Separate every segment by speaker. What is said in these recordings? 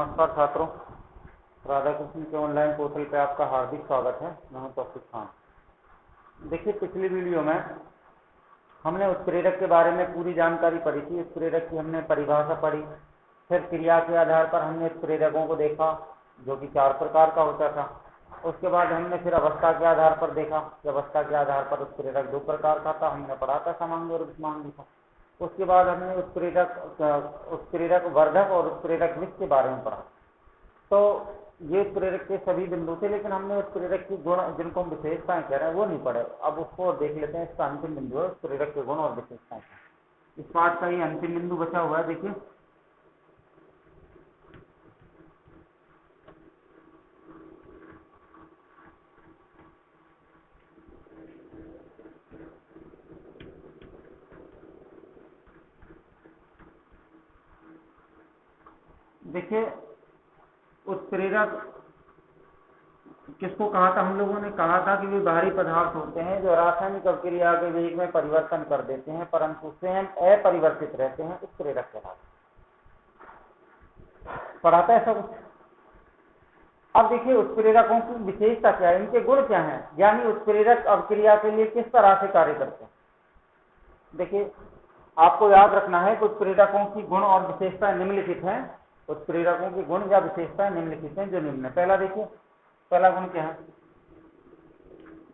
Speaker 1: नमस्कार छात्रों, राधा कृष्ण के ऑनलाइन पोर्टल पे आपका हार्दिक स्वागत है। मैं हूं तौफीक खान। देखिए, पिछली वीडियो में हमने उत्प्रेरक के बारे में पूरी जानकारी पढ़ी थी। उत्प्रेरक की हमने परिभाषा पढ़ी, फिर क्रिया के आधार पर हमने उत्प्रेरकों को देखा जो कि 4 प्रकार का होता था। उसके बाद हमने फिर अवस्था के आधार पर देखा कि अवस्था के आधार पर उत्प्रेरक 2 प्रकार का था। हमने पढ़ा था समांगी और विषमांगी था। उसके बाद हमने उत्प्रेरक वर्धक और उत्प्रेरक विष के बारे में पढ़ा। तो ये उत्प्रेरक के सभी बिंदु थे, लेकिन हमने उत्प्रेरक की गुण जिनको हम विशेषताएं कह रहे हैं वो नहीं पढ़े। अब उसको देख लेते हैं। इसका अंतिम बिंदु है उत्प्रेरक के गुण और विशेषताएं। इस पाठ का ये अंतिम बिंदु बचा हुआ है। देखिए, उत्प्रेरक किसको कहा था? हम लोगों ने कहा था कि वे बाहरी पदार्थ होते हैं जो रासायनिक अभिक्रिया के वेग में परिवर्तन कर देते हैं परंतु स्वयं अपरिवर्तित रहते हैं। उत्प्रेरक कहलाते हैं। पढ़ाता है सब। अब देखिए, उत्प्रेरकों की विशेषता क्या है, इनके गुण क्या हैं, यानी उत्प्रेरक अभिक्रिया के लिए किस तरह से कार्य करते हैं। देखिए, आपको याद रखना है कि उत्प्रेरकों की गुण और विशेषताएं निम्नलिखित हैं। उत्प्रेरकों की गुण या विशेषताएं निम्नलिखित हैं जो निम्न है। पहला देखिए, पहला गुण क्या है?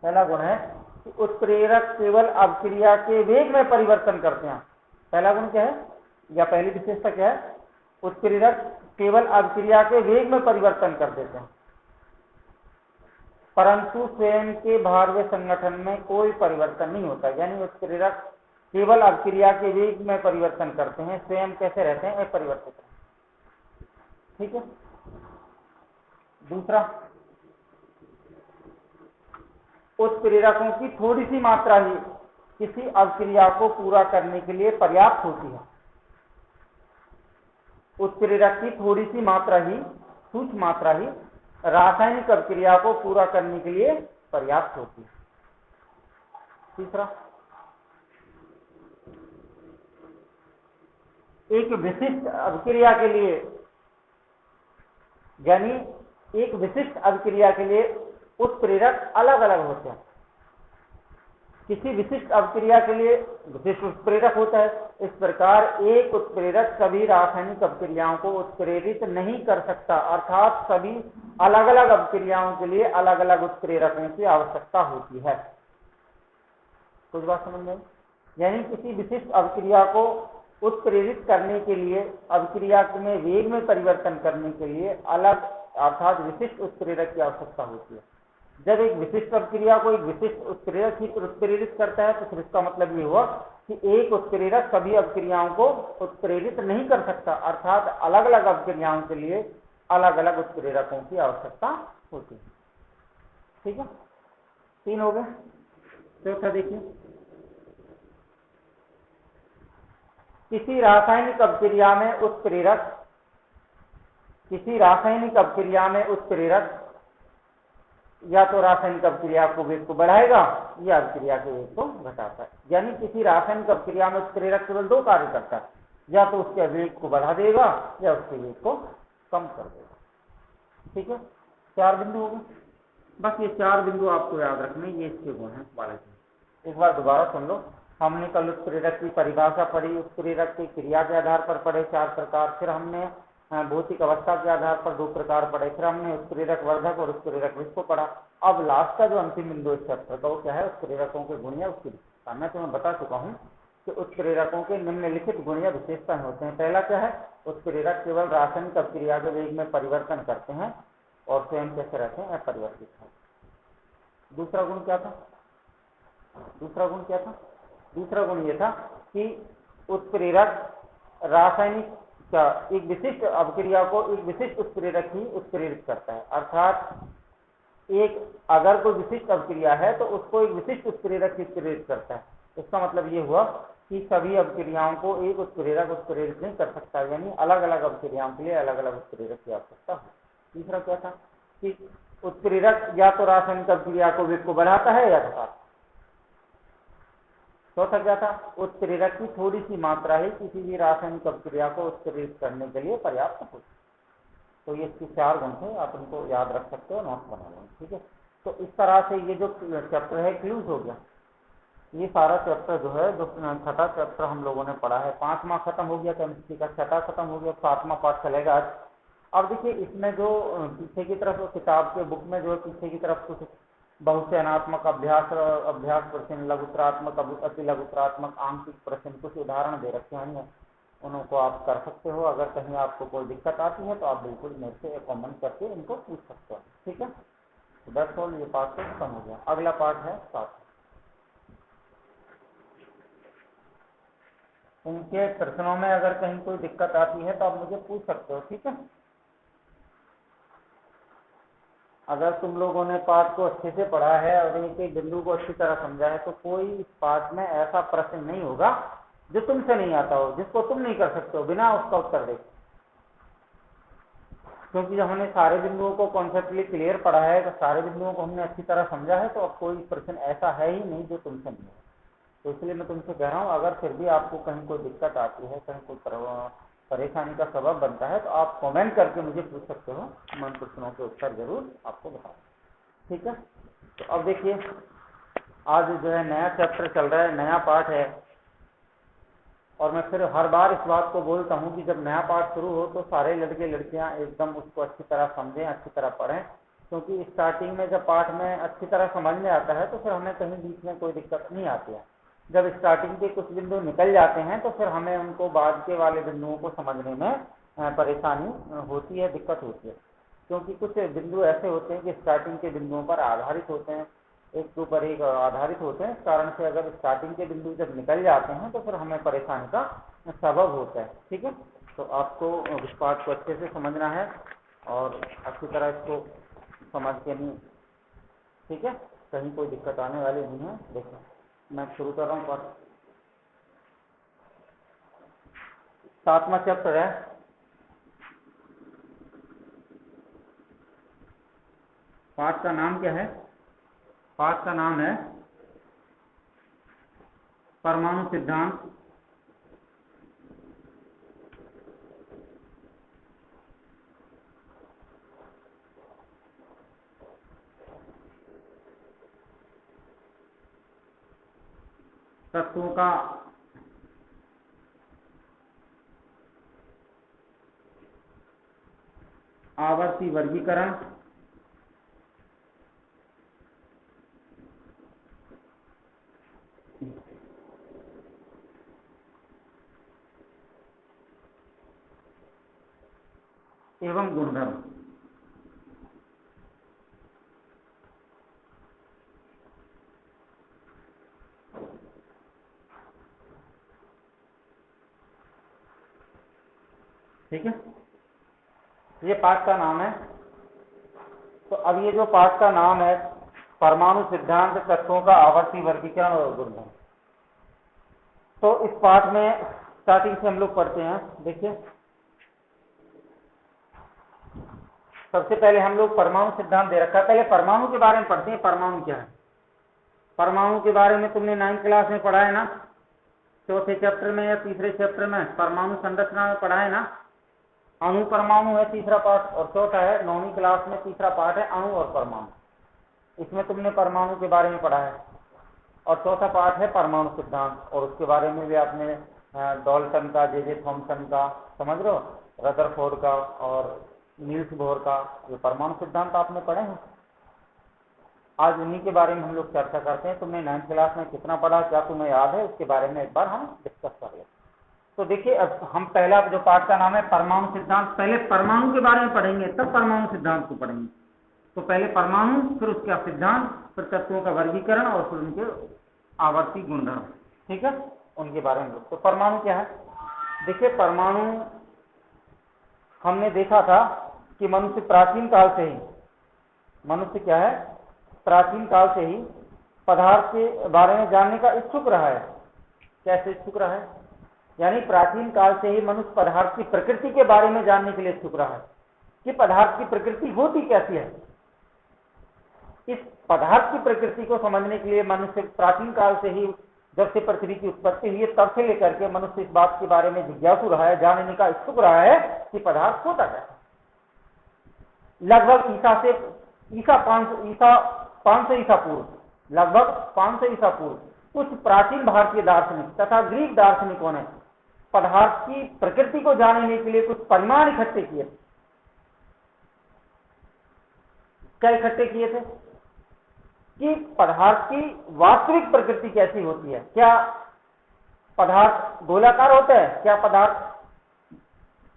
Speaker 1: पहला गुण है कि उत्प्रेरक केवल अभिक्रिया के वेग में परिवर्तन करते हैं। पहला गुण क्या है या पहली विशेषता क्या है? उत्प्रेरक केवल अभिक्रिया के वेग में परिवर्तन कर देते हैं परंतु स्वयं के भार व संगठन में कोई परिवर्तन नहीं होता। यानी उत्प्रेरक केवल अभिक्रिया के वेग में परिवर्तन करते हैं, स्वयं कैसे रहते हैं? अपरिवर्तित रहते हैं। ठीक है। दूसरा, उत्प्रेरकों की थोड़ी सी मात्रा ही किसी अभिक्रिया को पूरा करने के लिए पर्याप्त होती है। उत्प्रेरक की थोड़ी सी मात्रा ही, सूक्ष्म मात्रा ही रासायनिक अभिक्रिया को पूरा करने के लिए पर्याप्त होती है। तीसरा, एक विशिष्ट अभिक्रिया के लिए, यानी एक विशिष्ट अभिक्रिया के लिए उत्प्रेरक अलग अलग होते हैं। किसी विशिष्ट अभिक्रिया के लिए विशिष्ट उत्प्रेरक होता है। इस प्रकार एक उत्प्रेरक सभी रासायनिक अभिक्रियाओं को उत्प्रेरित नहीं कर सकता, अर्थात सभी अलग अलग अभिक्रियाओं के लिए अलग अलग उत्प्रेरकों की आवश्यकता होती है। कुछ बात समझ में? यानी किसी विशिष्ट अभिक्रिया को उत्प्रेरित करने के लिए, अभिक्रिया में वेग में परिवर्तन करने के लिए अलग अर्थात विशिष्ट उत्प्रेरक की आवश्यकता होती है। जब एक विशिष्ट अभिक्रिया को एक विशिष्ट उत्प्रेरक ही उत्प्रेरित करता है तो फिर इसका मतलब ये हुआ कि एक उत्प्रेरक सभी अभिक्रियाओं को उत्प्रेरित नहीं कर सकता, अर्थात अलग अलग अभिक्रियाओं के लिए अलग अलग उत्प्रेरकों की आवश्यकता होती है। ठीक है, 3 हो गए। चौथा देखिए, किसी रासायनिक अभिक्रिया में उत्प्रेरक या तो रासायनिक अभिक्रिया को वेग को बढ़ाएगा या अभिक्रिया के वेग को घटाता है। यानी किसी रासायनिक अभिक्रिया में उत्प्रेरक केवल 2 कार्य करता है, या तो उसके वेग को बढ़ा देगा या उसके वेग को कम कर देगा। ठीक है, 4 बिंदु हो गए। बस ये 4 बिंदु आपको याद रखने, ये इसके गुण हैं बालक। एक बार दोबारा सुन लो। हमने कल उत्प्रेरक की परिभाषा पढ़ी, उत्प्रेरक की क्रिया के आधार पर पढ़े 4 प्रकार, फिर हमने भौतिक अवस्था के आधार पर 2 प्रकार पढ़े, फिर हमने उत्प्रेरक वर्धक और उत्प्रेरक विष को पढ़ा। अब लास्ट का जो अंतिम बिंदु इस चैप्टर का वो क्या है? उत्प्रेरकों के गुण या उसकी विशेषता। मैं तुम्हें बता चुका हूँ कि उत्प्रेरकों के निम्नलिखित गुण या विशेषताएं होते हैं। पहला क्या है? उत्प्रेरक केवल रासायनिक अभिक्रिया के वेग में परिवर्तन करते हैं और स्वयं कैसे रहते हैं? अपरिवर्तित है। दूसरा गुण क्या था? दूसरा गुण ये था कि उत्प्रेरक रासायनिक एक विशिष्ट अभिक्रिया को एक विशिष्ट उत्प्रेरक ही उत्प्रेरित करता है, अर्थात एक अगर कोई विशिष्ट अभिक्रिया है तो उसको एक विशिष्ट उत्प्रेरक ही उत्प्रेरित करता है। इसका मतलब ये हुआ कि सभी अभिक्रियाओं को एक उत्प्रेरक उत्प्रेरित नहीं कर सकता, यानी अलग अलग अभिक्रियाओं के लिए अलग अलग उत्प्रेरक की आवश्यकता है। तीसरा क्या था कि उत्प्रेरक या तो रासायनिक अभिक्रिया को वेग को बढ़ाता है या घटाता है। चौथा क्या था? उत्प्रेरक की थोड़ी सी मात्रा ही किसी भी रासायनिक अभिक्रिया को उत्प्रेरित करने के लिए पर्याप्त होती है। तो ये इसके 4 गुण थे, आप इनको याद रख सकते हो, नोट बना लो, ठीक है। तो इस तरह से ये जो चैप्टर है क्लूज हो गया। ये सारा चैप्टर जो है, जो छठा चैप्टर हम लोगों ने पढ़ा है, 5वां खत्म हो गया केमिस्ट्री का, छठा खत्म हो गया, 7वां पार्ट चलेगा आज। अब देखिए इसमें जो पीछे की तरफ किताब के बुक में जो पीछे की तरफ कुछ बहुचयनात्मक अभ्यास, अभ्यास प्रश्न, लघुतरात्मक, अति लघुतरात्मक, आंशिक प्रश्न, कुछ उदाहरण दे रखे होंगे, उनको आप कर सकते हो। अगर कहीं आपको कोई दिक्कत आती है तो आप बिल्कुल मेरे से कमेंट करके इनको पूछ सकते हो, ठीक है। दैट्स ऑल, ये पार्ट तो खत्म हो गया। अगला पार्ट है 7। उनके प्रश्नों में अगर कहीं कोई दिक्कत आती है तो आप मुझे पूछ सकते हो, ठीक है। अगर तुम लोगों ने पाठ को अच्छे से पढ़ा है और एक एक बिंदु को अच्छी तरह समझा है तो कोई इस पाठ में ऐसा प्रश्न नहीं होगा जो तुमसे नहीं आता हो, जिसको तुम नहीं कर सकते हो बिना उसका उत्तर दे। क्योंकि जब हमने सारे बिंदुओं को कॉन्सेप्टली क्लियर पढ़ा है, तो सारे बिंदुओं को हमने अच्छी तरह समझा है, तो अब कोई प्रश्न ऐसा है ही नहीं जो तुमसे नहीं है। तो इसलिए मैं तुमसे कह रहा हूँ, अगर फिर भी आपको कहीं कोई दिक्कत आती है, कहीं कोई परेशानी का सबब बनता है, तो आप कमेंट करके मुझे पूछ सकते हो, मैं प्रश्नों के उत्तर जरूर आपको बताऊंगा, ठीक है। तो अब देखिए, आज जो है नया चैप्टर चल रहा है, नया पाठ है, और मैं फिर हर बार इस बात को बोलता हूँ कि जब नया पाठ शुरू हो तो सारे लड़के लड़कियाँ एकदम उसको अच्छी तरह समझें, अच्छी तरह पढ़ें, क्योंकि स्टार्टिंग में जब पाठ में अच्छी तरह समझ में आता है तो फिर हमें कहीं बीच में कोई दिक्कत नहीं आती है। जब स्टार्टिंग के कुछ बिंदु निकल जाते हैं तो फिर हमें उनको बाद के वाले बिंदुओं को समझने में परेशानी होती है, दिक्कत होती है, क्योंकि कुछ बिंदु ऐसे होते हैं कि स्टार्टिंग के बिंदुओं पर आधारित होते हैं, एक के ऊपर एक आधारित होते हैं। इस कारण से अगर स्टार्टिंग के बिंदु जब निकल जाते हैं तो फिर हमें परेशानी का सबब होता है, ठीक है। तो आपको इस पाठ को अच्छे से समझना है और अच्छी तरह इसको समझ के नहीं, ठीक है, कहीं कोई दिक्कत आने वाली नहीं है। देखो मैं शुरू कर रहा हूँ पाठ। 7वां चैप्टर है, पाठ का नाम क्या है? पाठ का नाम है परमाणु सिद्धांत तत्वों का आवर्ती वर्गीकरण एवं गुणधर्म। ठीक है, ये पाठ का नाम है। तो अब ये जो पाठ का नाम है परमाणु सिद्धांत तत्वों का आवर्ती वर्गीकरण और गुणधर्म, तो इस पाठ में स्टार्टिंग से हम लोग पढ़ते हैं। देखिए, सबसे पहले हम लोग परमाणु सिद्धांत दे रखा है, पहले परमाणु के बारे में पढ़ते हैं। परमाणु क्या है? परमाणु के बारे में तुमने 9th क्लास में पढ़ा है ना, चौथे चैप्टर में या तीसरे चैप्टर में परमाणु संरचना में पढ़ा है ना। अणु परमाणु है तीसरा पार्ट, और चौथा है 9वीं क्लास में तीसरा पार्ट है अणु और परमाणु। इसमें तुमने परमाणु के बारे में पढ़ा है, और चौथा पार्ट है परमाणु सिद्धांत, और उसके बारे में भी आपने डॉल्टन का, जे थॉमसन का, समझ लो, रदरफोर्ड का और नील्स बोर का, ये परमाणु सिद्धांत आपने पढ़े हैं। आज उन्हीं के बारे में हम लोग चर्चा करते हैं। तुमने 9th क्लास में कितना पढ़ा, क्या तुम्हें याद है, उसके बारे में एक बार हम डिस्कस कर लेते हैं। तो देखिए, अब हम पहला जो पाठ का नाम है परमाणु सिद्धांत, पहले परमाणु के बारे में पढ़ेंगे, तब परमाणु सिद्धांत को पढ़ेंगे। तो पहले परमाणु, फिर उसका सिद्धांत, फिर तत्वों का वर्गीकरण और फिर उनके आवर्ती गुणधर्म, ठीक है, उनके बारे में। तो परमाणु क्या है? देखिए, परमाणु हमने देखा था कि मनुष्य प्राचीन काल से ही, मनुष्य क्या है, प्राचीन काल से ही पदार्थ के बारे में जानने का इच्छुक रहा है। कैसे इच्छुक रहा है? यानी प्राचीन काल से ही मनुष्य पदार्थ की प्रकृति के बारे में जानने के लिए इच्छुक रहा है कि पदार्थ की प्रकृति होती कैसी है। इस पदार्थ की प्रकृति को समझने के लिए मनुष्य प्राचीन काल से ही, जब से पृथ्वी की उत्पत्ति हुई तब से लेकर के मनुष्य इस बात के बारे में जिज्ञासु रहा है, जानने का इच्छुक रहा है कि पदार्थ होता कैसा। लगभग ईसा 500 ईसा पूर्व, लगभग 500 ईसा पूर्व कुछ प्राचीन भारतीय दार्शनिक तथा ग्रीक दार्शनिकों ने पदार्थ की प्रकृति को जानने के लिए कुछ परिमाण इकट्ठे किए। क्या इकट्ठे किए थे? कि पदार्थ की वास्तविक प्रकृति कैसी होती है। क्या पदार्थ गोलाकार होता है? क्या पदार्थ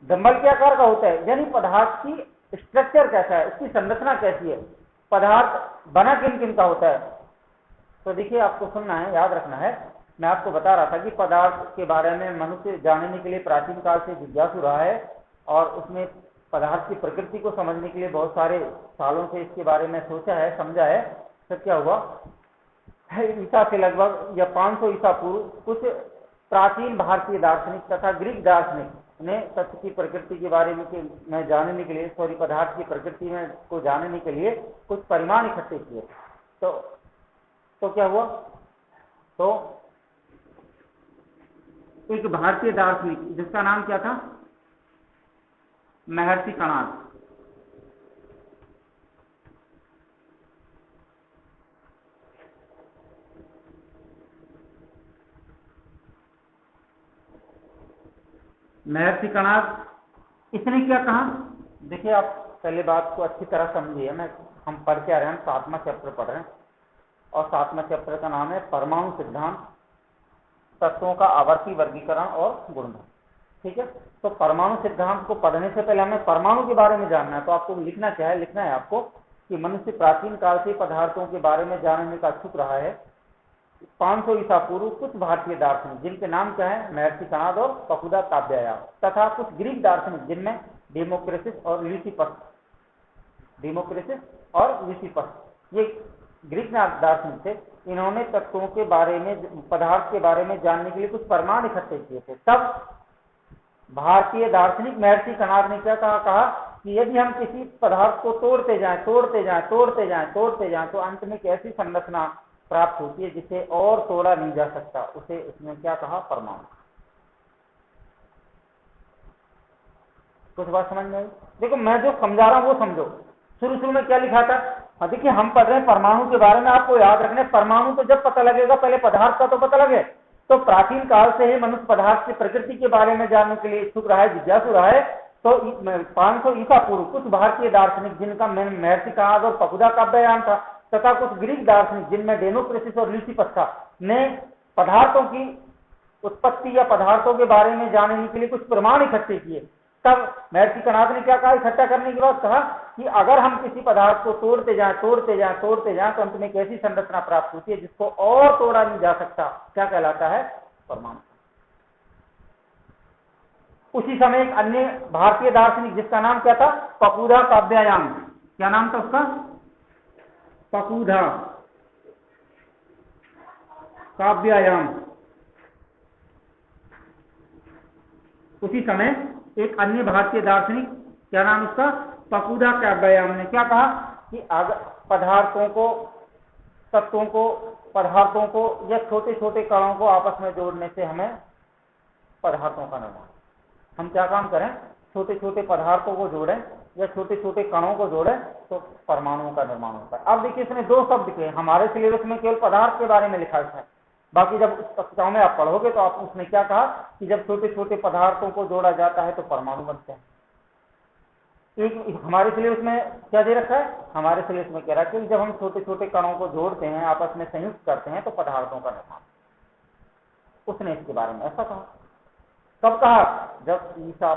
Speaker 1: डंबल के आकार का होता है? यानी पदार्थ की स्ट्रक्चर कैसा है, उसकी संरचना कैसी है, पदार्थ बना किन किन का होता है। तो देखिए, आपको सुनना है, याद रखना है। मैं आपको बता रहा था कि पदार्थ के बारे में मनुष्य जानने के लिए प्राचीन काल से जिज्ञासु रहा है और उसने पदार्थ की प्रकृति को समझने के लिए बहुत सारे सालों से इसके बारे में सोचा है, समझा है। तो क्या हुआ, ईसा से लगभग या 500 ईसा पूर्व कुछ प्राचीन भारतीय दार्शनिक तथा ग्रीक दार्शनिक ने तत्व की प्रकृति के बारे में जानने के लिए, पदार्थ की प्रकृति में को जानने के लिए कुछ परिमाण इकट्ठे किए। तो क्या हुआ, तो एक भारतीय दार्शनिक जिसका नाम क्या था, महर्षि कणाद। महर्षि कणाद, इसने क्या कहा? देखिए, आप पहले बात को अच्छी तरह समझिए। हम पढ़ के आ रहे हैं, 7वां चैप्टर पढ़ रहे हैं और 7वां चैप्टर का नाम है परमाणु सिद्धांत, तत्वों का आवर्ती वर्गीकरण और गुणधर्म। ठीक है, तो परमाणु सिद्धांत को पढ़ने से पहले हमें परमाणु के बारे में जानना है। तो आपको लिखना क्या है? लिखना है आपको कि मनुष्य प्राचीन काल से पदार्थों के बारे में जानने का इच्छुक रहा है। 500 ईसा पूर्व कुछ भारतीय दार्शनिक जिनके नाम क्या है, महर्षि कणाद और पकुदा काव्यायाम, तथा कुछ ग्रीक दार्शनिक जिनमें डेमोक्रिटस और ल्यूसिपस, ये ग्रीक दार्शनिक थे। इन्होंने तत्वों के बारे में, पदार्थ के बारे में जानने के लिए कुछ प्रमाण इकट्ठे किए थे। तब भारतीय दार्शनिक महर्षि कणाद ने क्या कहा कि यदि हम किसी पदार्थ को तोड़ते जाएं तो अंत में एक ऐसी संरचना प्राप्त होती है जिसे और तोड़ा नहीं जा सकता। उसे इसने क्या कहा? परमाणु। कुछ बात समझ में आई? देखो, मैं जो समझा रहा हूं वो समझो। शुरू में क्या लिखा था? हाँ, देखिए, हम पढ़ रहे हैं परमाणु के बारे में। आपको याद रखना है, परमाणु तो जब पता लगेगा, पहले पदार्थ का तो पता लगे। तो प्राचीन काल से ही मनुष्य पदार्थ की प्रकृति के बारे में जानने के लिए इच्छुक रहा है, जिज्ञासु रहा है। तो 500 ईसा पूर्व कुछ भारतीय दार्शनिक जिनका महर्षि कणाद और पकुदा काव्यायाम था, तथा कुछ ग्रीक दार्शनिक जिनमें डेमोक्रिटस और ल्यूसिपस था, ने पदार्थों की उत्पत्ति या पदार्थों के बारे में जानने के लिए कुछ प्रमाण इकट्ठे किए। तब महर्षि कणाद ने क्या कहा? इकट्ठा करने के बाद कहा कि अगर हम किसी पदार्थ को तोड़ते जाएं तो अंत में एक ऐसी संरचना प्राप्त होती है जिसको और तोड़ा नहीं जा सकता। क्या कहलाता है? परमाणु। उसी समय एक अन्य भारतीय दार्शनिक जिसका नाम क्या था? पकुदा काव्यायाम। क्या नाम था उसका? पकुदा काव्यायाम। उसी समय एक अन्य भारतीय दार्शनिक, क्या नाम उसका? पकुदा काव्यायाम, ने क्या कहा कि अगर पदार्थों को या छोटे छोटे कणों को आपस में जोड़ने से हमें पदार्थों का निर्माण, हम क्या काम करें? छोटे छोटे पदार्थों को जोड़ें या छोटे छोटे कणों को जोड़ें तो परमाणुओं का निर्माण होता है। अब देखिए, इसने 2 शब्द लिखे। हमारे सिलेबस में केवल पदार्थ के बारे में लिखा है, बाकी जब कक्षाओं में आप पढ़ोगे तो आप उसने क्या कहा कि जब छोटे छोटे पदार्थों को जोड़ा जाता है तो परमाणु बनते हैं। एक हमारे सिलेबस में क्या दे रखा है? हमारे सिलेबस में कह रहा है कि जब हम छोटे छोटे कणों को जोड़ते हैं, आपस में संयुक्त करते हैं तो पदार्थों का निर्माण। उसने इसके बारे में ऐसा कहा। कब कहा? जब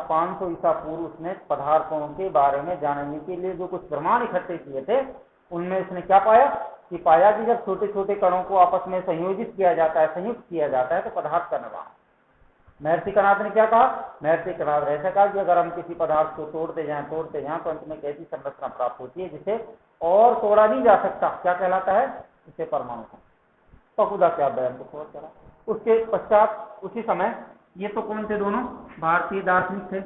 Speaker 1: 500 ईसा पूर्व उसने पदार्थों के बारे में जानने के लिए जो कुछ प्रमाण इकट्ठे किए थे, उनमें उसने क्या पाया कि जब छोटे छोटे कणों को आपस में संयोजित किया जाता है, संयुक्त किया जाता है तो पदार्थ का निर्माण। महर्षि कणाद ने क्या कहा? महर्षि कणाद ऐसा कहा कि अगर हम किसी पदार्थ को तोड़ते जाएं तो अंत में एक ऐसी संरचना प्राप्त होती है जिसे और तोड़ा नहीं जा सकता। क्या कहलाता है? इसे परमाणु। पकुदा काव्यायाम को छोड़ करा। उसके पश्चात उसी समय, ये तो कौन थे? दोनों भारतीय दार्शनिक थे।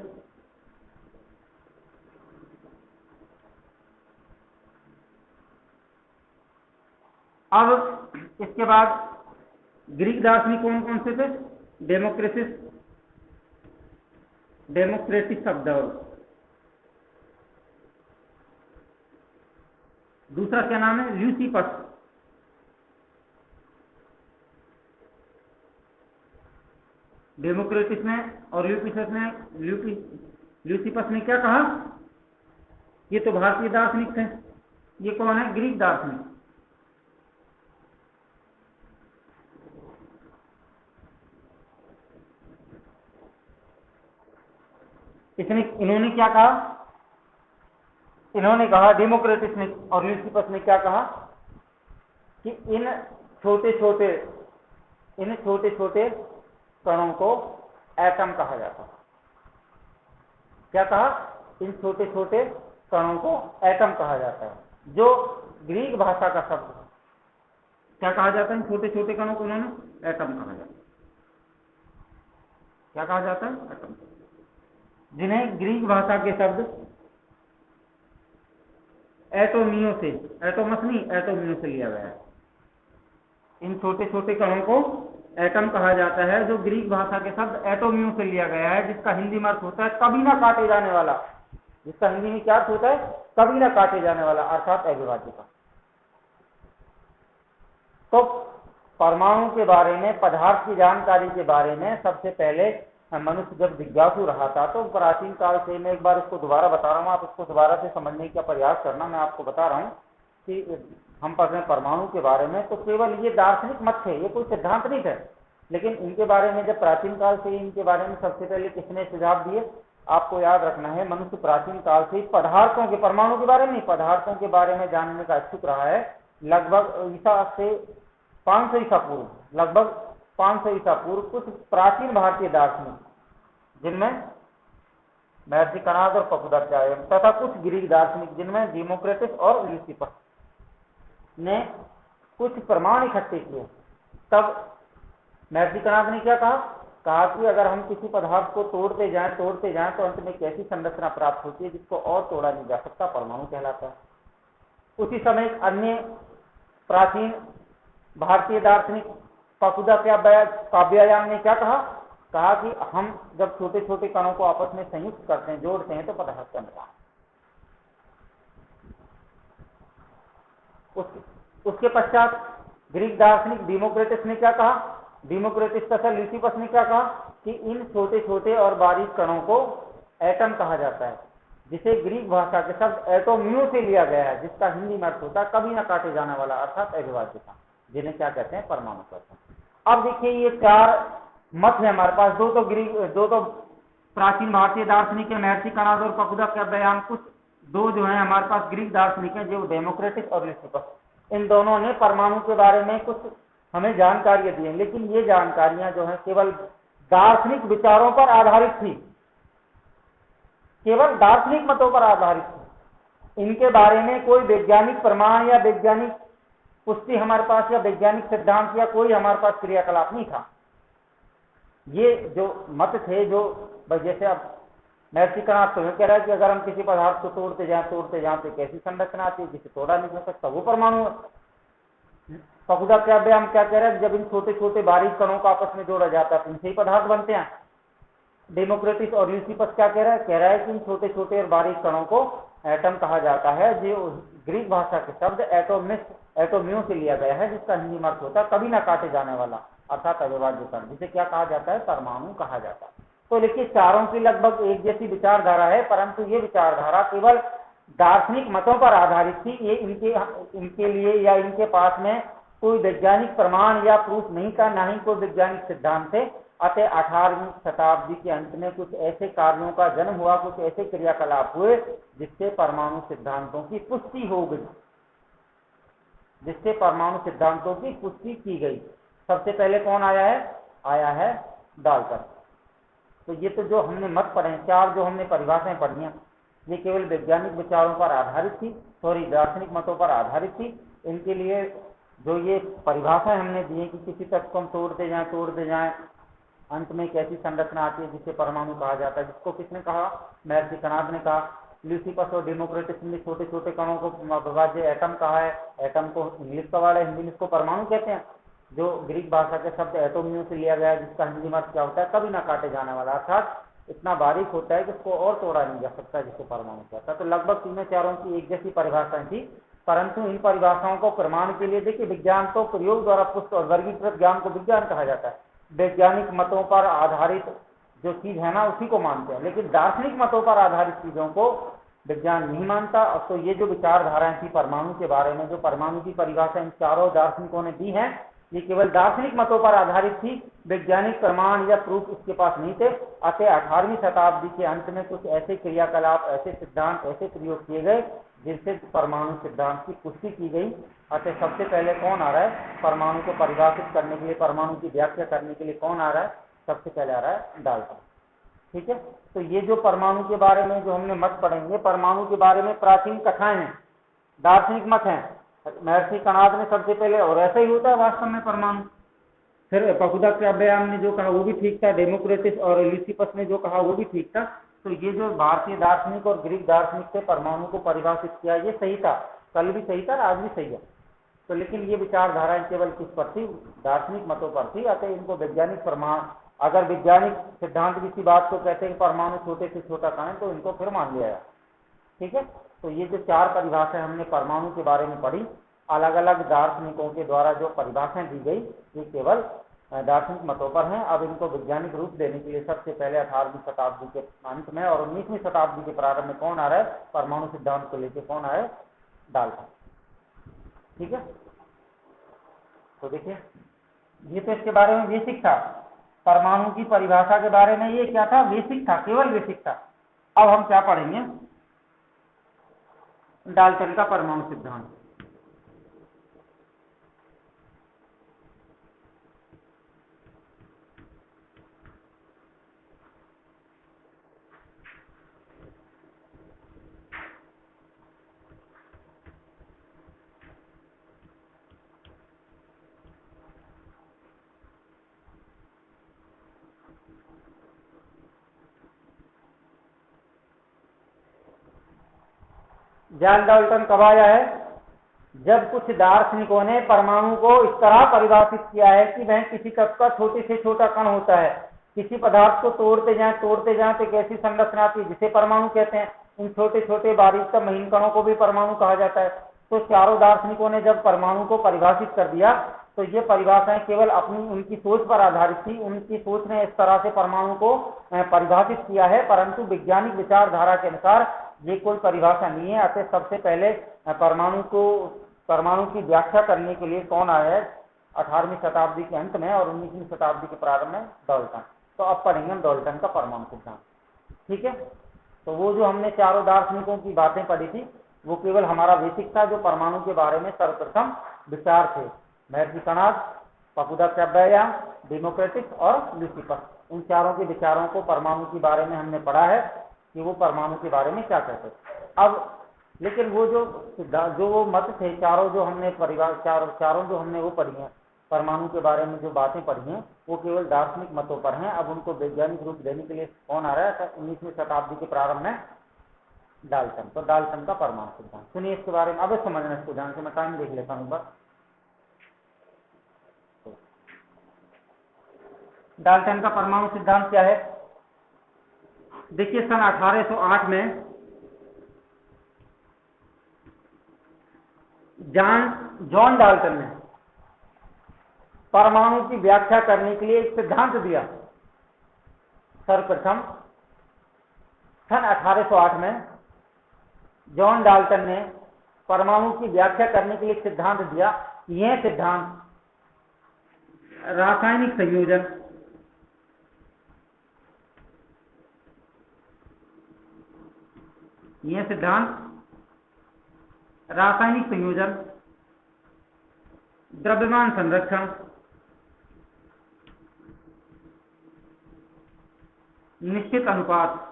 Speaker 1: अब इसके बाद ग्रीक दार्शनिक कौन कौन से थे? डेमोक्रेटिस शब्द दूसरा क्या नाम है, ल्यूसिपस। डेमोक्रेटिस ने और ल्यूसिपस ने क्या कहा, ये तो भारतीय दार्शनिक थे, ये कौन है, ग्रीक दार्शनिक। इन्होंने क्या कहा, इन्होंने कहा, डेमोक्रेटिस ने और ल्यूसिपस ने क्या कहा कि इन छोटे छोटे कणों को एटम कहा जाता है। क्या कहा, इन छोटे छोटे कणों को एटम कहा जाता है, जो ग्रीक भाषा का शब्द है। क्या कहा जाता है, इन छोटे छोटे कणों को उन्होंने एटम कहा जाता है। क्या कहा जाता है, एटम, जिन्हें ग्रीक भाषा के शब्द एटोमियो से, एटोमस नहीं, एटोमियो से लिया गया है। इन छोटे छोटे कणों को एटम कहा जाता है, जो ग्रीक भाषा के शब्द एटोमियो से लिया गया है, जिसका हिंदी में अर्थ होता है कभी ना काटे जाने वाला। जिसका हिंदी में क्या अर्थ होता है, कभी ना काटे जाने वाला, अर्थात अविभाज्य का। तो परमाणु के बारे में, पदार्थ की जानकारी के बारे में सबसे पहले मनुष्य जब जिज्ञासु रहा था, तो प्राचीन काल से, मैं एक बार इसको दोबारा बता रहा हूँ, आप इसको दोबारा से समझने का प्रयास करना। मैं आपको बता रहा हूँ कि हम पढ़ रहे हैं परमाणु के बारे में, तो केवल ये दार्शनिक मत थे, ये कोई सिद्धांत नहीं थे। लेकिन इनके बारे में जब प्राचीन काल से इनके बारे में सबसे पहले किसने सुझाव दिए, आपको याद रखना है, मनुष्य प्राचीन काल से पदार्थों के, परमाणु के बारे में नहीं, पदार्थों के बारे में जानने का इच्छुक रहा है। लगभग ईसा से 500 ईसा पूर्व, लगभग 500 ईसा पूर्व कुछ प्राचीन भारतीय दार्शनिक, जिनमें महर्षि कणाद और पकुदाचार्य तथा कुछ ग्रीक दार्शनिक, जिनमें डेमोक्रेटिस और ल्यूसिपस ने कुछ प्रमाण इकट्ठे किए। तब महर्षि कणाद ने क्या कहा कि अगर हम किसी पदार्थ को तोड़ते जाएं तो अंत में कैसी संरचना प्राप्त होती है जिसको और तोड़ा नहीं जा सकता, परमाणु कहलाता है। उसी समय एक अन्य प्राचीन भारतीय दार्शनिक पकुदा काव्यायान ने क्या कहा कि हम जब छोटे छोटे कणों को आपस में संयुक्त करते हैं, जोड़ते हैं, तो पदार्थ बन रहा है। उसके पश्चात ग्रीक दार्शनिक डेमोक्रेटिस ने क्या कहा, डेमोक्रेटिस तथा ल्यूसिपस ने क्या कहा कि इन छोटे छोटे और बारीक कणों को एटम कहा जाता है, जिसे ग्रीक भाषा के शब्द एटोमियो से लिया गया है, जिसका हिंदी में अर्थ होता है कभी ना काटे जाने वाला, अर्थात अविभाज्य का, जिन्हें क्या कहते हैं, परमाणु कहते हैं। अब देखिए, ये चार मत है हमारे पास, दो तो प्राचीन भारतीय दार्शनिक है, महर्षि कणाद और पकुदा का बयान, कुछ दो जो है हमारे पास ग्रीक दार्शनिक है, जो डेमोक्रेटिस और ल्यूसिपस। इन दोनों ने परमाणु के बारे में कुछ हमें जानकारियां दी हैं, लेकिन ये जानकारियां जो है केवल दार्शनिक विचारों पर आधारित थी, केवल दार्शनिक मतों पर आधारित थी। इनके बारे में कोई वैज्ञानिक प्रमाण या वैज्ञानिक पुष्टि हमारे पास, या वैज्ञानिक सिद्धांत या कोई हमारे पास क्रियाकलाप नहीं था। ये जो मत थे, जो जैसे अब महर्षि कणाद तो कह रहा है कि अगर हम किसी पदार्थ को तोड़ते जाएं तो कैसी संरचना आती है, जिसे तोड़ा नहीं जा सकता, वो परमाणु है। पकुदा काव्यायान क्या कह रहा है, जब इन छोटे छोटे बारीक कणों को आपस में जोड़ा जाता है तो इनसे ही पदार्थ बनते हैं। डेमोक्रेटिस और ल्यूसिपस क्या कह रहा है कि इन छोटे छोटे और बारीक कणों को एटम कहा जाता है, जो ग्रीक भाषा के शब्द एटोमियो से लिया गया है, जिसका हिंदी में अर्थ होता है कभी ना काटे जाने वाला, अर्थात अविभाज्य कण, जिसे क्या कहा जाता है, परमाणु कहा जाता है। तो देखिए, चारों की लगभग एक जैसी विचारधारा है, परंतु ये विचारधारा केवल दार्शनिक मतों पर आधारित थी। ये इनके लिए या इनके पास में कोई वैज्ञानिक प्रमाण या प्रूफ नहीं था, ना ही कोई वैज्ञानिक सिद्धांत थे। अतः 18वीं शताब्दी के अंत में कुछ ऐसे कार्यों का जन्म हुआ, कुछ ऐसे क्रियाकलाप हुए जिससे परमाणु सिद्धांतों की पुष्टि हो गई, जिससे परमाणु सिद्धांतों की पुष्टि की गई। सबसे पहले कौन आया है डाल्टन। तो ये तो जो हमने मत पढ़े, चार जो हमने परिभाषाएं पढ़ी हैं, ये केवल वैज्ञानिक विचारों पर आधारित थी, दार्शनिक मतों पर आधारित थी। इनके लिए जो ये परिभाषाएं हमने दी है कि किसी तत्व को हम तोड़ते जाएं, अंत में कैसी संरचना आती है जिसे परमाणु कहा जाता है, जिसको किसने कहा, महर्षि कणाद ने कहा। ल्यूसिपस और डेमोक्रेटिस ने छोटे छोटे कणों को अविभाज्य एटम कहा है। एटम को इंग्लिश का वर्ड है, हिंदी में इसको परमाणु कहते हैं, जो ग्रीक भाषा के शब्द एटोमियो से लिया गया है, जिसका हिंदी में क्या होता है, कभी ना काटे जाने वाला, अर्थात इतना बारीक होता है कि इसको और तोड़ा नहीं जा सकता, जिसे परमाणु कहता है। तो लगभग तीनों चारों की एक जैसी परिभाषाएं थी, परंतु इन परिभाषाओं को प्रमाण के लिए देखिए, विज्ञान तो प्रयोग द्वारा पुष्ट और वर्गीकृत ज्ञान को विज्ञान कहा जाता है। वैज्ञानिक मतों पर आधारित जो चीज है ना उसी को मानते हैं, लेकिन दार्शनिक मतों पर आधारित चीजों को विज्ञान नहीं मानता। और तो ये जो विचारधाराएं थी परमाणु के बारे में, जो परमाणु की परिभाषा इन चारों दार्शनिकों ने दी है, ये केवल दार्शनिक मतों पर आधारित थी, वैज्ञानिक प्रमाण या प्रूफ इसके पास नहीं थे। अतः 18वीं शताब्दी के अंत में कुछ ऐसे क्रियाकलाप, ऐसे सिद्धांत, ऐसे प्रयोग किए गए जिनसे परमाणु सिद्धांत की पुष्टि की गई। अतः सबसे पहले कौन आ रहा है परमाणु को परिभाषित करने के लिए, परमाणु की व्याख्या करने के लिए कौन आ रहा है? सबसे पहले आ रहा है डाल्टन। ठीक है, तो ये जो परमाणु के बारे में जो हमने मत पढ़ेंगे, परमाणु के बारे में प्राचीन कथाएं हैं, दार्शनिक मत हैं। महर्षि कणाद ने सबसे पहले, और ऐसा ही होता है वास्तव में परमाणु। फिर पकुदा क्राब्याम ने जो कहा वो भी ठीक था, डेमोक्रेटिस और ल्यूसिपस ने जो कहा वो भी ठीक था। तो ये जो भारतीय दार्शनिक और ग्रीक दार्शनिक से परमाणु को परिभाषित किया, ये सही था, कल भी सही था, आज भी सही है। तो लेकिन ये विचारधाराएं केवल किस पर थी? दार्शनिक मतों पर थी। अतः इनको वैज्ञानिक प्रमाण, अगर वैज्ञानिक सिद्धांत किसी बात को कहते हैं कि परमाणु छोटे से छोटा कण है, तो इनको फिर मान लिया है। ठीक है, तो ये जो चार परिभाषाएं हमने परमाणु के बारे में पढ़ी, अलग अलग दार्शनिकों के द्वारा जो परिभाषाएं दी गई, ये केवल दार्शनिक मतों पर हैं। अब इनको वैज्ञानिक रूप देने के लिए सबसे पहले 18वीं शताब्दी के अंत में और 19वीं शताब्दी के प्रारंभ में कौन आ रहा है? परमाणु सिद्धांत को लेकर कौन आया? डाल्टन। ठीक है, तो देखिए ये तो इसके बारे में बेसिक था, परमाणु की परिभाषा के बारे में ये क्या था? बेसिक था, केवल बेसिक था। अब हम क्या पढ़ेंगे? डाल्टन का परमाणु सिद्धांत। जॉन डाल्टन कब आया है? जब कुछ दार्शनिकों ने परमाणु को इस तरह परिभाषित किया है कि वह किसी तत्व का छोटे से छोटा कण होता है, किसी पदार्थ को तोड़ते जाएं तो एक ऐसी संरचना आती है जिसे परमाणु कहते हैं। इन छोटे छोटे बारीक महीन कणों को भी परमाणु कहा जाता है। तो चारों दार्शनिकों ने जब परमाणु को परिभाषित कर दिया, तो ये परिभाषाएं केवल अपनी उनकी सोच पर आधारित थी। उनकी सोच ने इस तरह से परमाणु को परिभाषित किया है, परंतु वैज्ञानिक विचारधारा के अनुसार ये कोई परिभाषा नहीं है। अतः सबसे पहले परमाणु की व्याख्या करने के लिए कौन आया है? 18वीं शताब्दी के अंत में और 19वीं शताब्दी के प्रारंभ में डाल्टन। तो अब पढ़ेंगे हम डाल्टन का परमाणु सिद्धांत। ठीक है, तो वो जो हमने चारों दार्शनिकों की बातें पढ़ी थी, वो केवल हमारा बेसिक था, जो परमाणु के बारे में सर्वप्रथम विचार थे। महर्षि कणाद, पकुदा क्राब्याम, डेमोक्रेटिस और ल्यूसिपस, इन चारों के विचारों को परमाणु के बारे में हमने पढ़ा है कि वो परमाणु के बारे में क्या कहते थे। अब लेकिन वो जो मत थे, चारों जो हमने चारों जो हमने वो पढ़ी हैं, परमाणु के बारे में जो बातें पढ़ी हैं, वो केवल दार्शनिक मतों पर हैं। अब उनको वैज्ञानिक रूप देने के लिए कौन आ रहा है? 19वीं शताब्दी के प्रारंभ में डाल्टन। तो डाल्टन का परमाणु सिद्धांत सुनिए, इसके बारे में अब समझना इसको ध्यान से। मैं टाइम देख लेता हूँ बस। डाल्टन का परमाणु सिद्धांत क्या है? देखिए, सन 1808 में जॉन डाल्टन ने परमाणु की व्याख्या करने के लिए एक सिद्धांत दिया। सर्वप्रथम सन 1808 में जॉन डाल्टन ने परमाणु की व्याख्या करने के लिए एक सिद्धांत दिया। यह सिद्धांत रासायनिक संयोजन, रासायनिक संयोजन, द्रव्यमान संरक्षण, निश्चित अनुपात,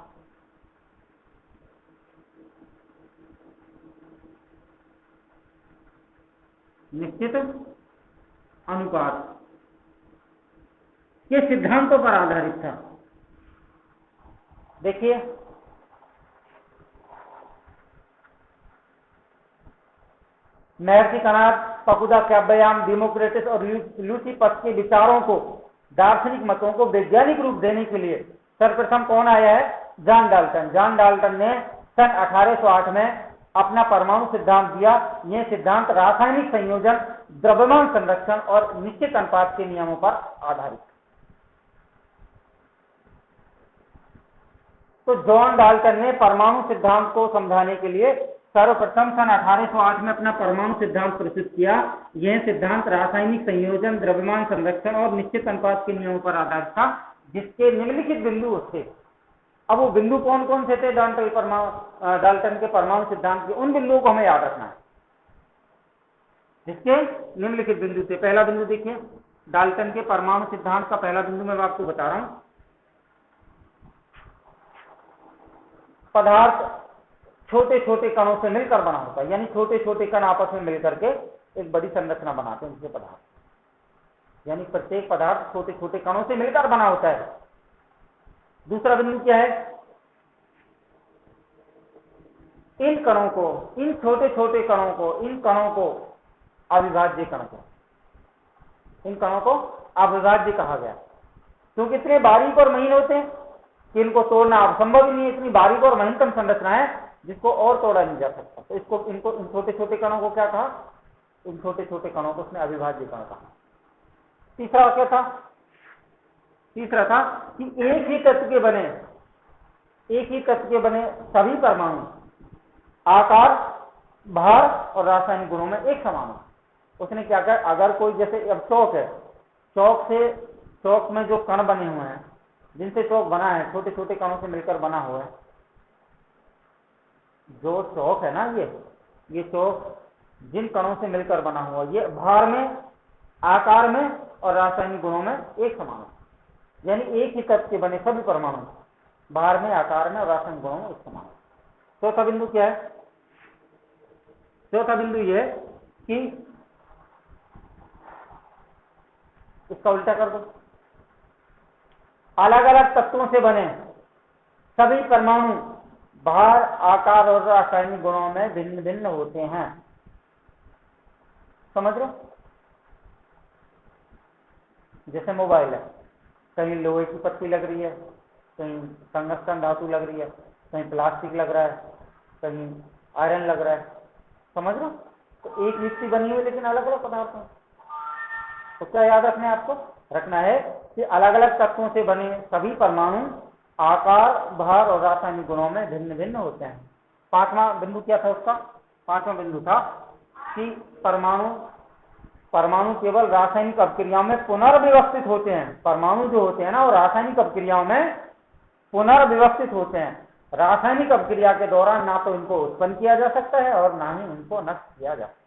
Speaker 1: के सिद्धांतों पर आधारित था। देखिए, महर्षि कणाद, पकुदा क्राब्याम, डेमोक्रेटिस और ल्यूसिपस के विचारों को, दार्शनिक मतों को वैज्ञानिक रूप देने के लिए सर्वप्रथम कौन आया है? John Dalton. जॉन डाल्टन ने सन 1808 में अपना परमाणु सिद्धांत दिया। यह सिद्धांत रासायनिक संयोजन, द्रव्यमान संरक्षण और निश्चित अनुपात के नियमों पर आधारित। तो जॉन डाल्टन ने परमाणु सिद्धांत को समझाने के लिए सर्वप्रथम सन 1808 में अपना परमाणु सिद्धांत प्रस्तुत किया। यह सिद्धांत रासायनिक संयोजन, द्रव्यमान संरक्षण और निश्चित अनुपात के नियमों पर आधारित था, जिसके निम्नलिखित बिंदु थे। अब वो बिंदु कौन कौन से थे डाल्टन के परमाणु सिद्धांत के? उन बिंदुओं को हमें याद रखना है जिसके निम्नलिखित बिंदु थे। पहला बिंदु देखिए, डाल्टन के परमाणु सिद्धांत का पहला बिंदु मैं आपको बता रहा हूं। पदार्थ छोटे छोटे कणों से मिलकर बना होता है, यानी छोटे छोटे कण आपस में मिलकर के एक बड़ी संरचना बनाते हैं उनके पदार्थ, यानी प्रत्येक पदार्थ छोटे छोटे कणों से मिलकर बना होता है। दूसरा बिंदु क्या है? इन कणों को, इन छोटे छोटे कणों को, इन कणों को अविभाज्य कण को, इन कणों को अविभाज्य कहा गया, क्योंकि इतने बारीक और महीन होते हैं कि इनको तोड़ना असंभव ही नहीं है। इतनी बारीक और महीनतम संरचना है जिसको और तोड़ा नहीं जा सकता। तो इसको, इनको, इन छोटे छोटे कणों को क्या कहा? इन छोटे छोटे कणों को उसने अविभाज्य कण कहा। तीसरा क्या था? तीसरा था कि एक ही तत्व के बने सभी परमाणु आकार, भार और रासायनिक गुणों में एक समान हो। उसने क्या कहा? अगर कोई, जैसे अब चौक है, चौक में जो कण बने हुए हैं, जिनसे चौक बना है, छोटे छोटे कणों से मिलकर बना हुआ है। जो चौक है ना, ये चौक जिन कणों से मिलकर बना हुआ, ये भार में, आकार में और रासायनिक गुणों में एक समान है। यानी एक ही तत्व के बने सभी परमाणु भार में, आकार में और रासायनिक गुणों में एक समान है। चौथा बिंदु क्या है? चौथा बिंदु ये कि इसका उल्टा कर दो। अलग अलग तत्वों से बने सभी परमाणु भार, आकार और रासायनिक गुणों में भिन्न भिन्न होते हैं। समझ रहे? जैसे मोबाइल है, कहीं लोहे की पत्ती लग रही है, कहीं टंगस्टन धातु लग रही है, कहीं प्लास्टिक लग रहा है, कहीं आयरन लग रहा है। समझ रहे? तो एक युक्ति बनी हुई लेकिन अलग अलग पदार्थ हैं। तो क्या याद रखना है कि अलग अलग तत्वों से बने सभी परमाणु आकार, भार और रासायनिक गुणों में भिन्न भिन्न होते हैं। पांचवा बिंदु क्या था उसका? पांचवा बिंदु था कि परमाणु केवल रासायनिक अपक्रियाओं में पुनर्व्यवस्थित होते हैं। परमाणु जो होते हैं ना, वो रासायनिक अपक्रियाओं में पुनर्व्यवस्थित होते हैं। रासायनिक अपक्रिया के दौरान ना तो इनको उत्पन्न किया जा सकता है और ना ही इनको नष्ट किया जा सकता।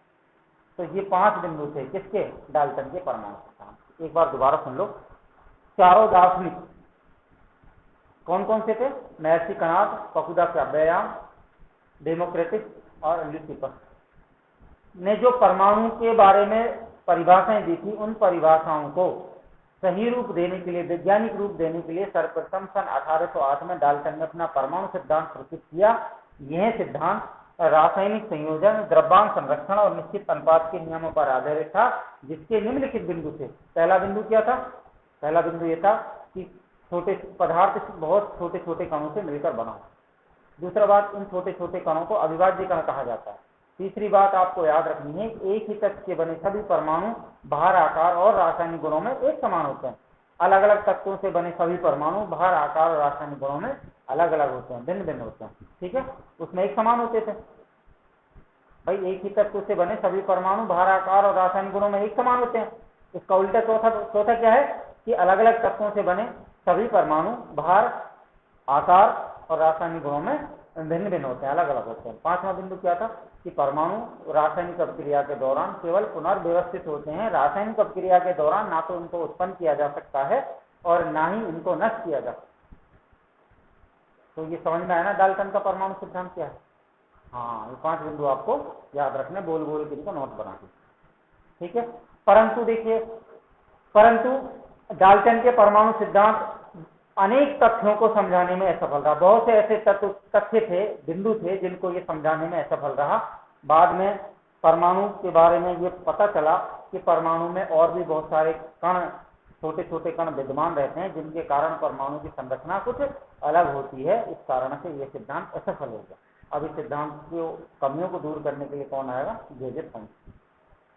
Speaker 1: तो ये 5 बिंदु थे किसके? डाल्टन के परमाणु सिद्धांत। एक बार दोबारा सुन लो। चारों दार्शनिक कौन कौन से थे? महर्षि कणाद, फकुदा काव्यायाम, डेमोक्रेटिस और ल्यूसिफर ने जो परमाणु के बारे में परिभाषाएं दी थी, उन परिभाषाओं को सही रूप देने के लिए, वैज्ञानिक रूप देने के लिए सर्वप्रथम सन 1808 में डाल्टन ने अपना परमाणु सिद्धांत प्रस्तुत किया। यह सिद्धांत रासायनिक संयोजन, द्रव्यमान संरक्षण और निश्चित अनुपात के नियमों पर आधारित था, जिसके निम्नलिखित बिंदु थे। पहला बिंदु क्या था? पहला बिंदु यह था कि छोटे पदार्थ बहुत छोटे छोटे कणों से मिलकर बना हो। दूसरा बात, इन छोटे छोटे कणों को अविभाज्य कण कहा जाता है। तीसरी बात आपको याद रखनी है, एक ही तत्व के बने सभी परमाणु भार, आकार और रासायनिक गुणों में एक समान होते हैं। अलग अलग तत्वों से बने सभी परमाणु भार, आकार और रासायनिक गुणों में अलग अलग होते हैं, भिन्न भिन्न होते हैं। ठीक है, उसमें एक समान होते थे भाई। एक ही तत्व से बने सभी परमाणु भार, आकार और रासायनिक गुणों में एक समान होते हैं। इसका उल्टा चौथा क्या है कि अलग अलग तत्वों से बने सभी परमाणु भार, आकार और रासायनिक गुणों में भिन्न भिन्न होते हैं, अलग अलग होते हैं। पांचवा बिंदु क्या था कि परमाणु रासायनिक अपक्रिया के दौरान केवल पुनर्व्यवस्थित होते हैं। रासायनिक अपक्रिया के दौरान ना तो इनको उत्पन्न किया जा सकता है और ना ही इनको नष्ट किया जा सकता। तो ये समझ में आया ना डाल्टन का परमाणु सिद्धांत क्या है? हाँ, ये 5 बिंदु आपको याद रखने, बोल बोल के इनको नोट बना के। ठीक है, परंतु डाल्टन के परमाणु सिद्धांत अनेक तथ्यों को समझाने में असफल रहा। बहुत से ऐसे तथ्य थे, बिंदु थे जिनको ये समझाने में असफल रहा। बाद में परमाणु के बारे में ये पता चला कि परमाणु में और भी बहुत सारे कण, छोटे छोटे कण विद्यमान रहते हैं, जिनके कारण परमाणु की संरचना कुछ अलग होती है। इस कारण से ये सिद्धांत असफल हो गया। अब इस सिद्धांत की कमियों को दूर करने के लिए कौन आएगा? J Thomson.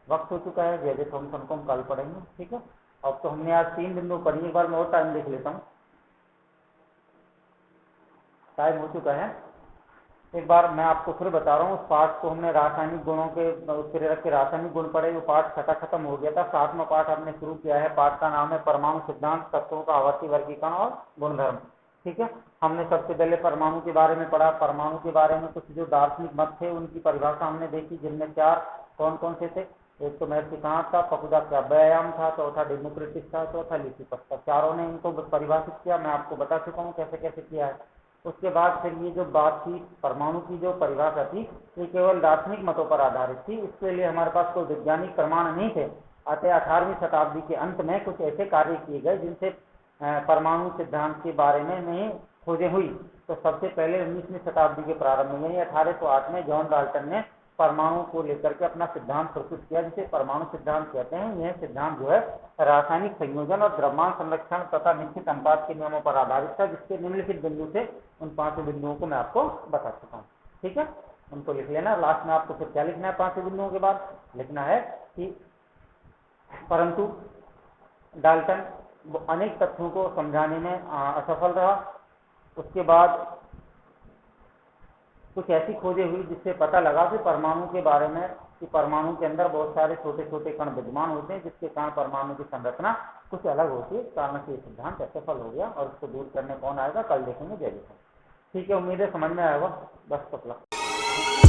Speaker 1: वक्त हो चुका है, जे थॉमसन को हम कल पढ़ेंगे, ठीक है। अब तो हमने आज 3 बिंदु पढ़ी, एक बार मैं और टाइम देख लेता हूँ, टाइम हो चुका है। एक बार मैं आपको फिर बता रहा हूँ, उस पाठ को हमने रासायनिक गुणों के, प्रेरक के रासायनिक गुण पढ़े, वो पाठ छठा खत्म हो गया था। 7वां पाठ हमने शुरू किया है, पाठ का नाम है परमाणु सिद्धांत, तत्वों का आवर्ती वर्गीकरण और गुणधर्म, ठीक है। हमने सबसे पहले परमाणु के बारे में पढ़ा। परमाणु के बारे में कुछ जो दार्शनिक मत थे उनकी परिभाषा हमने देखी, जिनमें 4 कौन कौन से थे? एक तो महर्षि कांट था, फकुदा का व्यायाम था, चौथा डेमोक्रेटिस था, चौथा लिसिपस था। चारों ने इनको परिभाषित किया, मैं आपको बता चुका हूँ कैसे कैसे किया है। उसके बाद फिर ये जो बात थी परमाणु की, जो परिभाषा थी, ये केवल दार्शनिक मतों पर आधारित थी, इसके लिए हमारे पास कोई वैज्ञानिक प्रमाण नहीं थे। अतः 18वीं शताब्दी के अंत में कुछ ऐसे कार्य किए गए जिनसे परमाणु सिद्धांत के बारे में नई खोजें हुई। तो सबसे पहले 19वीं शताब्दी के प्रारंभ में, यानी 1808 में जॉन डाल्टन ने परमाणु को लेकर के अपना सिद्धांत प्रस्तुत किया, जिसे परमाणु सिद्धांत कहते हैं। यह सिद्धांत जो है रासायनिक संयोजन और द्रव्यमान संरक्षण तथा निश्चित अनुपात के नियमों पर आधारित था, जिसके निम्नलिखित बिंदु थे। उन 5 बिंदुओं को मैं आपको बता चुका हूँ, ठीक है। उनको लिख लेना। लास्ट में आपको फिर क्या लिखना है? 5 बिंदुओं के बाद लिखना है कि परंतु डाल्टन अनेक तथ्यों को समझाने में असफल रहा। उसके बाद कुछ ऐसी खोजें हुई जिससे पता लगा कि परमाणु के बारे में, कि परमाणु के अंदर बहुत सारे छोटे छोटे कण विद्यमान होते हैं, जिसके कारण परमाणु की संरचना कुछ अलग होती है। इस कारण से सिद्धांत असफल हो गया, और इसको दूर करने कौन आएगा? कल देखेंगे। जय जय। ठीक है, उम्मीद है समझ में आएगा। बस तक।